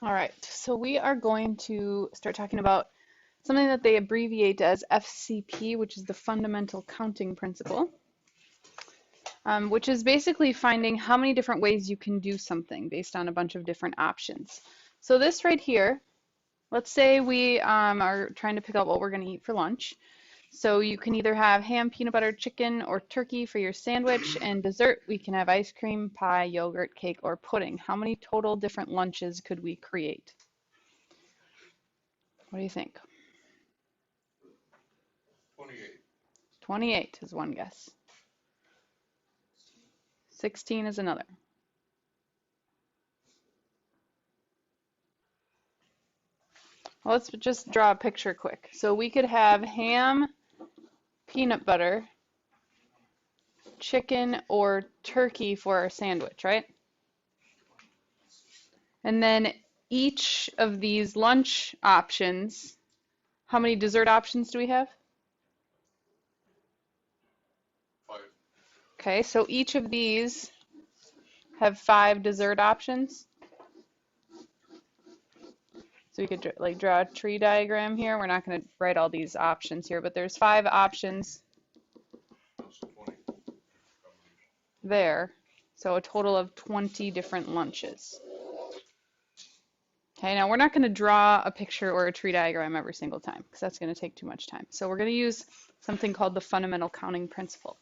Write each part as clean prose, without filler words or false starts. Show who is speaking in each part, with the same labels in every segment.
Speaker 1: All right, so we are going to start talking about something that they abbreviate as FCP, which is the fundamental counting principle, which is basically finding how many different ways you can do something based on a bunch of different options. So this right here, let's say we are trying to pick out what we're going to eat for lunch. So you can either have ham, peanut butter, chicken, or turkey for your sandwich, and dessert, we can have ice cream, pie, yogurt, cake, or pudding. How many total different lunches could we create? What do you think?
Speaker 2: 28.
Speaker 1: 28 is one guess. 16 is another. Well, let's just draw a picture quick. So we could have ham, peanut butter, chicken, or turkey for our sandwich, right? And then each of these lunch options, how many dessert options do we have?
Speaker 2: 5.
Speaker 1: Okay, so each of these have 5 dessert options. So we could like draw a tree diagram here. We're not going to write all these options here, but there's 5 options
Speaker 2: That's 20.
Speaker 1: there. So a total of 20 different lunches. Okay, now we're not going to draw a picture or a tree diagram every single time because that's going to take too much time. So we're going to use something called the fundamental counting principle.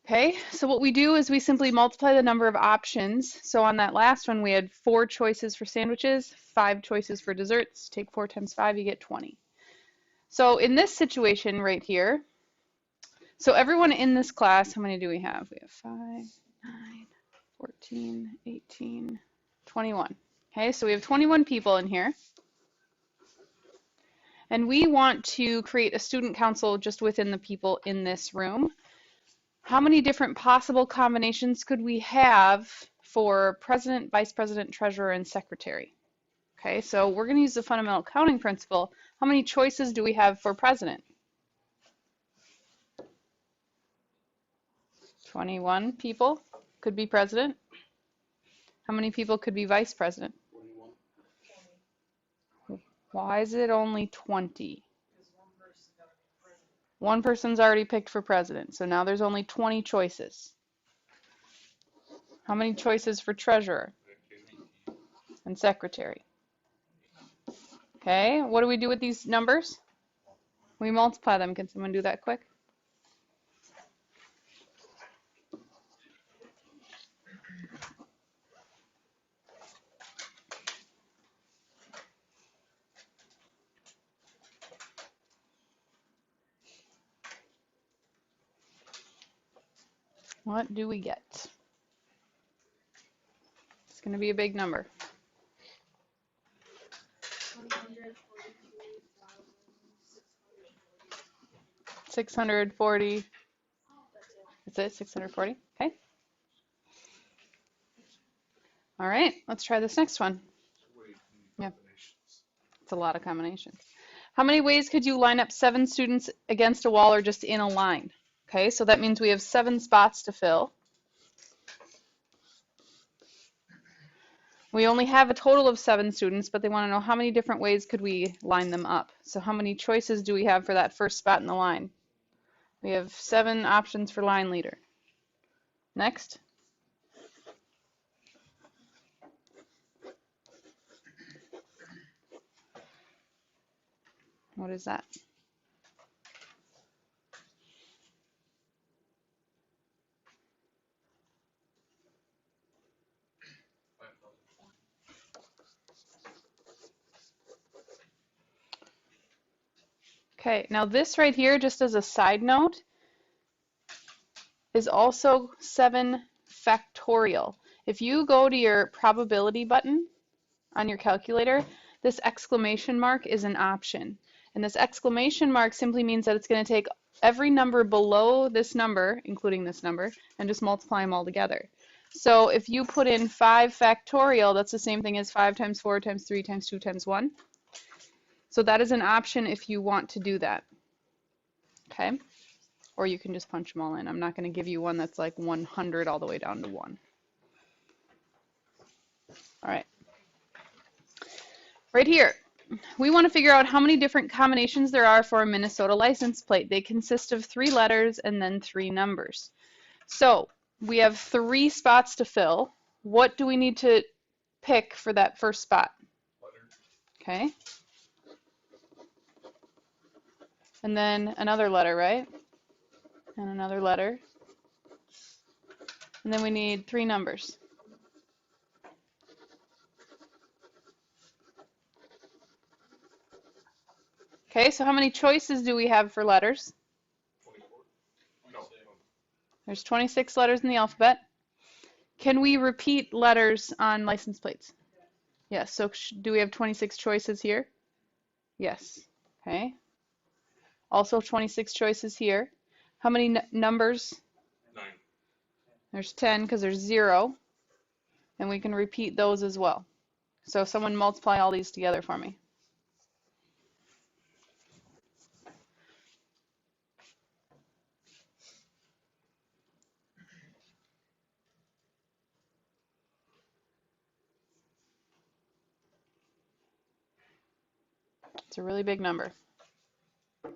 Speaker 1: Okay, so what we do is we simply multiply the number of options. So on that last one, we had 4 choices for sandwiches, 5 choices for desserts. Take 4 times 5, you get 20. So in this situation right here, so everyone in this class, how many do we have? We have 5, 9, 14, 18, 21. Okay, so we have 21 people in here. And we want to create a student council just within the people in this room. How many different possible combinations could we have for president, vice president, treasurer, and secretary? Okay, so we're going to use the fundamental counting principle. How many choices do we have for president? 21 people could be president. How many people could be vice president?
Speaker 2: 21.
Speaker 1: Why is it only 20? One person's already picked for president, so now there's only 20 choices. How many choices for treasurer and secretary? Okay, what do we do with these numbers? We multiply them. Can someone do that quick? What do we get? It's going to be a big number. 640. That's it, 640. Okay. All right, let's try this next one. Yeah, it's a lot of combinations. How many ways could you line up 7 students against a wall or just in a line? Okay, so that means we have 7 spots to fill. We only have a total of 7 students, but they want to know how many different ways could we line them up. So how many choices do we have for that first spot in the line? We have 7 options for line leader. Next. What is that? Okay, now this right here, just as a side note, is also 7 factorial. If you go to your probability button on your calculator, this exclamation mark is an option. And this exclamation mark simply means that it's going to take every number below this number, including this number, and just multiply them all together. So if you put in 5 factorial, that's the same thing as 5 times 4 times 3 times 2 times 1. So that is an option if you want to do that. Okay? Or you can just punch them all in. I'm not going to give you one that's like 100 all the way down to 1. All right. Right here, we want to figure out how many different combinations there are for a Minnesota license plate. They consist of 3 letters and then 3 numbers. So we have 3 spots to fill. What do we need to pick for that first spot?
Speaker 2: Letter.
Speaker 1: Okay. And then another letter, right? And another letter. And then we need 3 numbers. Okay, so how many choices do we have for letters?
Speaker 2: 24. No.
Speaker 1: There's 26 letters in the alphabet. Can we repeat letters on license plates? Yes, so do we have 26 choices here? Yes. Okay. Also 26 choices here. How many numbers?
Speaker 2: 9.
Speaker 1: There's 10 because there's 0. And we can repeat those as well. So someone multiply all these together for me. It's a really big number.
Speaker 2: 17,576,000.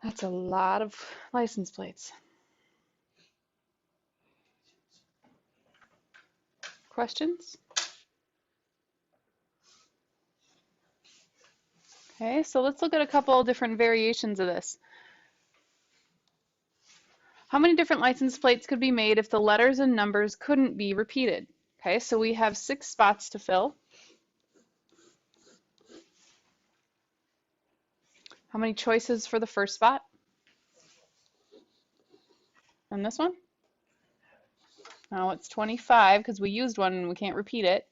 Speaker 1: That's a lot of license plates. Questions? Okay, so let's look at a couple different variations of this. How many different license plates could be made if the letters and numbers couldn't be repeated? Okay, so we have 6 spots to fill. How many choices for the first spot? And this one? Now it's 25 because we used one and we can't repeat it.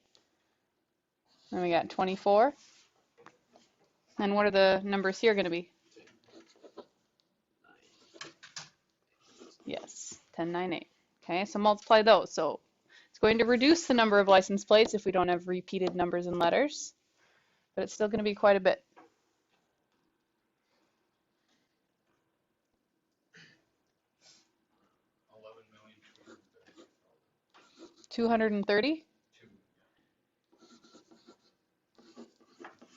Speaker 1: Then we got 24. And what are the numbers here going to be? Yes, 10, 9, 8. Okay, so multiply those. So it's going to reduce the number of license plates if we don't have repeated numbers and letters, but it's still going to be quite a bit. 230?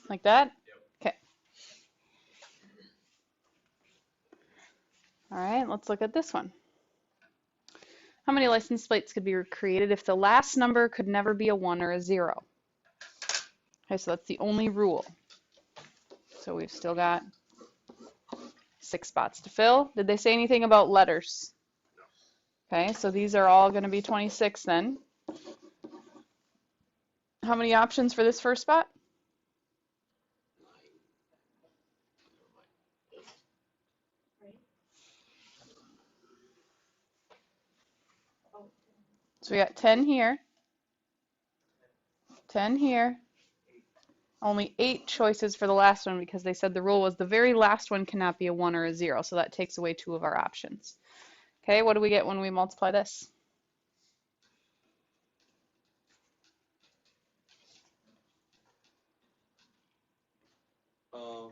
Speaker 1: Like that? Okay. All right, let's look at this one. How many license plates could be created if the last number could never be a 1 or a 0? Okay, so that's the only rule. So we've still got 6 spots to fill. Did they say anything about letters? Okay, so these are all going to be 26 then. How many options for this first spot? So we got 10 here, 10 here, only 8 choices for the last one because they said the rule was the very last one cannot be a 1 or a 0, so that takes away 2 of our options. Okay, what do we get when we multiply this?
Speaker 2: Um,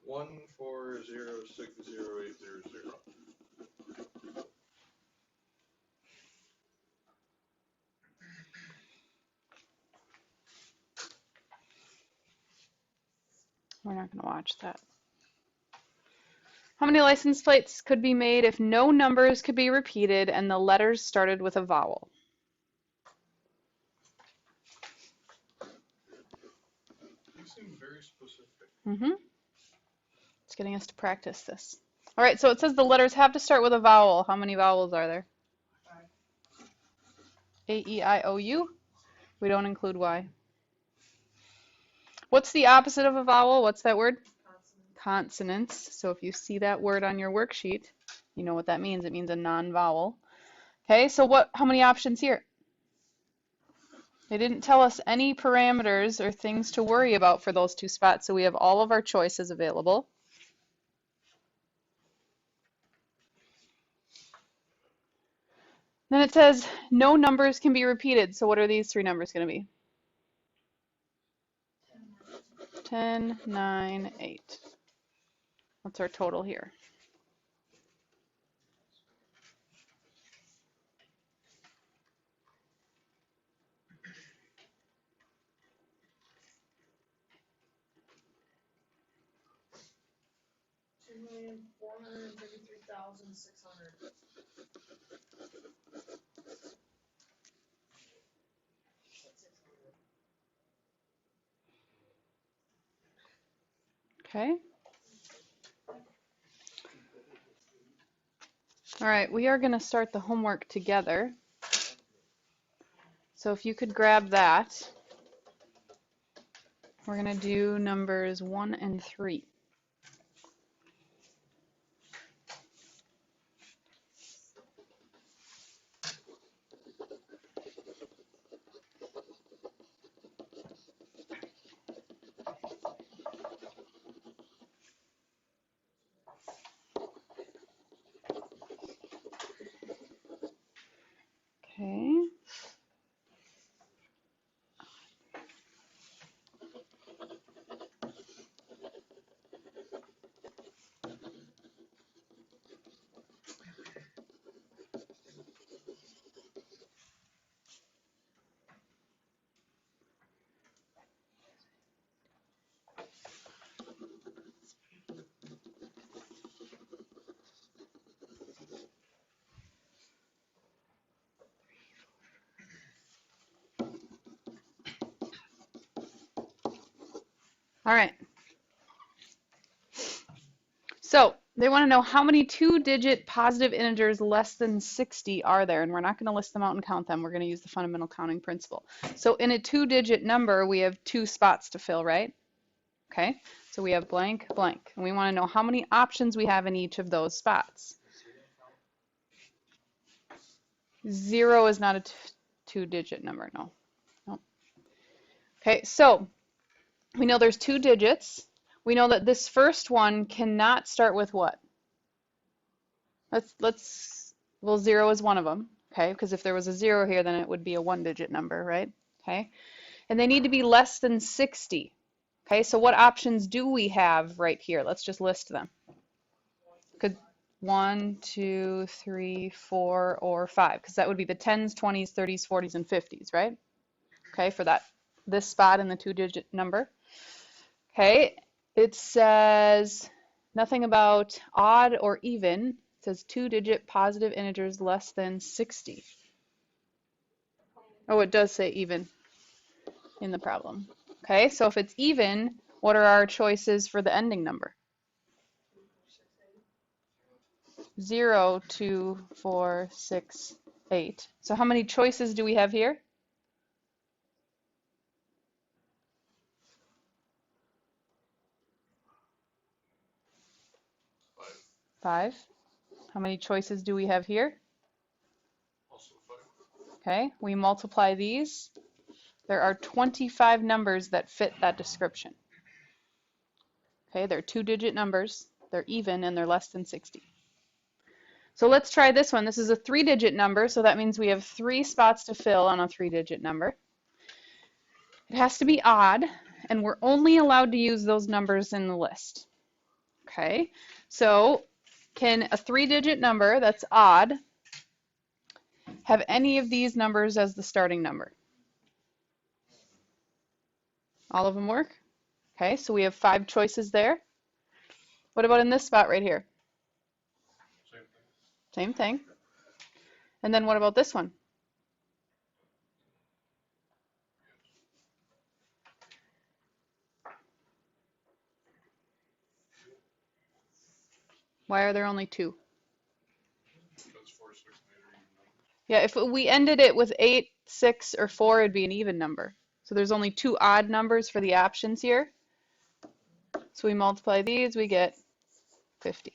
Speaker 2: 1406080.
Speaker 1: We're not going to watch that. How many license plates could be made if no numbers could be repeated and the letters started with a vowel?
Speaker 2: You seem very specific.
Speaker 1: It's getting us to practice this. All right, so it says the letters have to start with a vowel. How many vowels are there? A, E, I, O, U? We don't include Y. What's the opposite of a vowel? What's that word? Consonants. So if you see that word on your worksheet, you know what that means. It means a non-vowel. Okay, so how many options here? They didn't tell us any parameters or things to worry about for those 2 spots, so we have all of our choices available. Then it says no numbers can be repeated. So what are these 3 numbers going to be? 10, 9, 8. What's our total here?
Speaker 3: $2,433,600.
Speaker 1: Okay. All right, we are going to start the homework together. So if you could grab that, we're going to do numbers 1 and 3. Okay. All right. So they want to know how many 2-digit positive integers less than 60 are there, and we're not going to list them out and count them. We're going to use the fundamental counting principle. So in a 2-digit number, we have 2 spots to fill, right? Okay, so we have blank, blank, and we want to know how many options we have in each of those spots. 0 is not a 2-digit number, no. Okay, so we know there's 2 digits. We know that this first one cannot start with what? Well, 0 is one of them, okay? Because if there was a 0 here, then it would be a 1-digit number, right? Okay, and they need to be less than 60. Okay, so what options do we have right here? Let's just list them. Could 1, 2, 3, 4, or 5, because that would be the 10s, 20s, 30s, 40s, and 50s, right? Okay, for this spot in the 2-digit number. Okay, it says nothing about odd or even. It says 2-digit positive integers less than 60. Oh, it does say even in the problem. Okay, so if it's even, what are our choices for the ending number? 0, 2, 4, 6, 8. So how many choices do we have here? 5. How many choices do we have here?
Speaker 2: Also 5.
Speaker 1: Okay, we multiply these. There are 25 numbers that fit that description. Okay, they're 2-digit numbers, they're even, and they're less than 60. So let's try this one. This is a 3-digit number, so that means we have 3 spots to fill on a 3-digit number. It has to be odd, and we're only allowed to use those numbers in the list. Okay, so can a 3-digit number that's odd have any of these numbers as the starting number? All of them work? Okay, so we have 5 choices there. What about in this spot right here?
Speaker 2: Same thing.
Speaker 1: Same thing. And then what about this one? Why are there only 2?
Speaker 2: Because 4, 6, and 8 are even numbers.
Speaker 1: Yeah, if we ended it with 8, 6, or 4, it'd be an even number. So there's only 2 odd numbers for the options here. So we multiply these, we get 50.